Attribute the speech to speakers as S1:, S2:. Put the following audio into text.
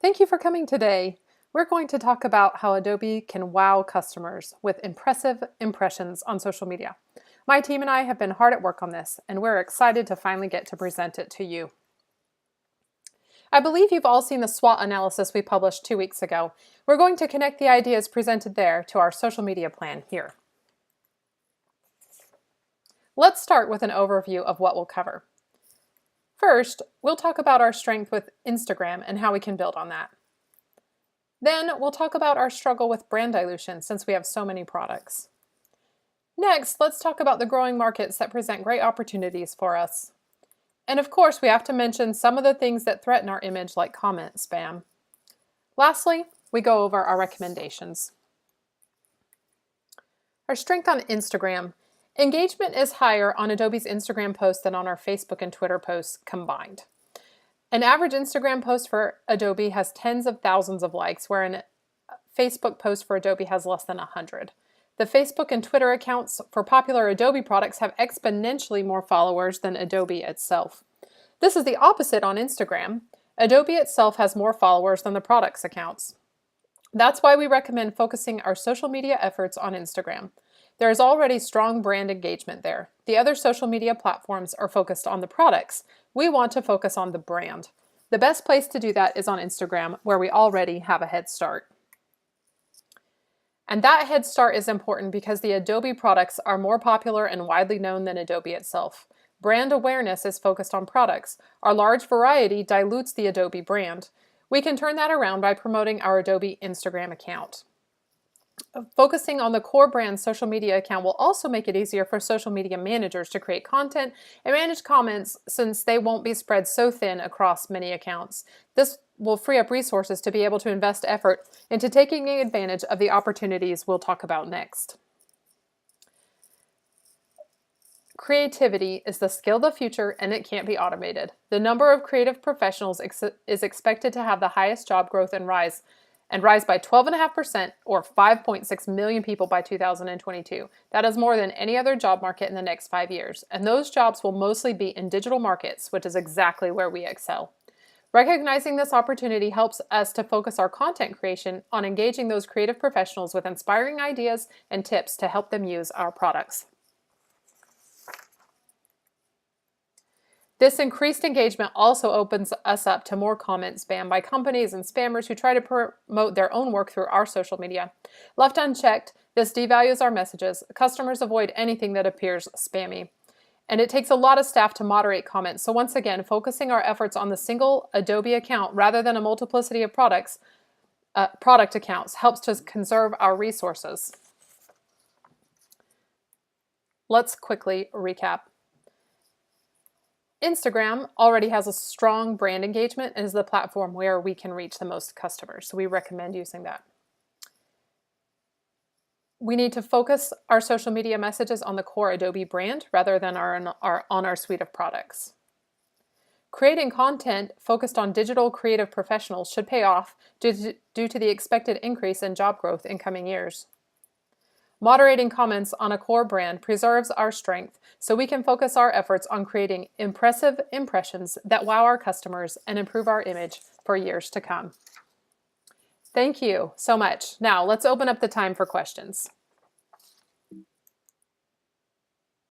S1: Thank you for coming today. We're going to talk about how Adobe can wow customers with impressive impressions on social media. My team and I have been hard at work on this, and we're excited to finally get to present it to you. I believe you've all seen the SWOT analysis we published 2 weeks ago. We're going to connect the ideas presented there to our social media plan here. Let's start with an overview of what we'll cover. First, we'll talk about our strength with Instagram and how we can build on that. Then we'll talk about our struggle with brand dilution since we have so many products. Next, let's talk about the growing markets that present great opportunities for us. And of course, we have to mention some of the things that threaten our image like comment spam. Lastly, we go over our recommendations. Our strength on Instagram. Engagement is higher on Adobe's Instagram posts than on our Facebook and Twitter posts combined. An average Instagram post for Adobe has tens of thousands of likes, where a Facebook post for Adobe has less than 100. The Facebook and Twitter accounts for popular Adobe products have exponentially more followers than Adobe itself. This is the opposite on Instagram. Adobe itself has more followers than the products accounts. That's why we recommend focusing our social media efforts on Instagram. There is already strong brand engagement there. The other social media platforms are focused on the products. We want to focus on the brand. The best place to do that is on Instagram, where we already have a head start. And that head start is important because the Adobe products are more popular and widely known than Adobe itself. Brand awareness is focused on products. Our large variety dilutes the Adobe brand. We can turn that around by promoting our Adobe Instagram account. Focusing on the core brand social media account will also make it easier for social media managers to create content and manage comments, since they won't be spread so thin across many accounts. This will free up resources to be able to invest effort into taking advantage of the opportunities we'll talk about next. Creativity is the skill of the future, and it can't be automated. The number of creative professionals is expected to have the highest job growth and rise by 12.5%, or 5.6 million people by 2022. That is more than any other job market in the next 5 years. And those jobs will mostly be in digital markets, which is exactly where we excel. Recognizing this opportunity helps us to focus our content creation on engaging those creative professionals with inspiring ideas and tips to help them use our products. This increased engagement also opens us up to more comment spam by companies and spammers who try to promote their own work through our social media. Left unchecked, this devalues our messages. Customers avoid anything that appears spammy. And it takes a lot of staff to moderate comments. So once again, focusing our efforts on the single Adobe account rather than a multiplicity of product accounts helps to conserve our resources. Let's quickly recap. Instagram already has a strong brand engagement and is the platform where we can reach the most customers, so we recommend using that. We need to focus our social media messages on the core Adobe brand rather than on our suite of products. Creating content focused on digital creative professionals should pay off due to the expected increase in job growth in coming years. Moderating comments on a core brand preserves our strength, so we can focus our efforts on creating impressive impressions that wow our customers and improve our image for years to come. Thank you so much. Now let's open up the time for questions.